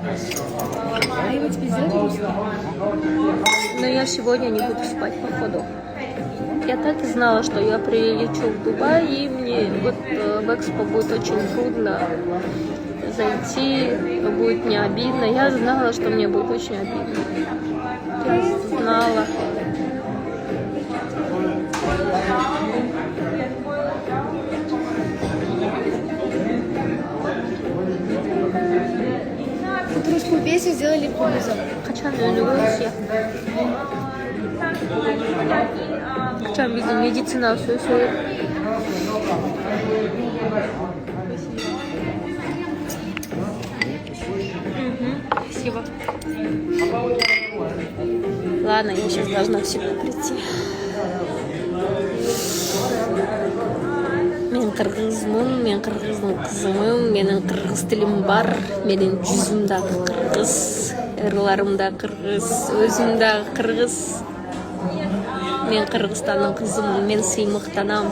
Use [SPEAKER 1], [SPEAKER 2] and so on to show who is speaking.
[SPEAKER 1] А его тебе сделать русский?
[SPEAKER 2] Но я сегодня не буду спать, походу. Я так и знала, что я прилечу в Дубай, и мне вот в Экспо будет очень трудно зайти, будет не обидно. Я знала, что мне будет очень обидно. Я знала.
[SPEAKER 1] Вот русскую песню сделали пользу.
[SPEAKER 2] Қашан өлігіз я. Қашан біздің медициналық сөз сөйлеп. Спасибо. Ладно, я сейчас должна в себя прийти. Мен қырғызмын, мен қырғыздың қызымын, менің қырғыз тілім бар, менің жүзімді қырғыз, эрларымда қырғыз, өзімді қырғыз. Мен Қырғызстанның қызымын, мен сыймықтанам.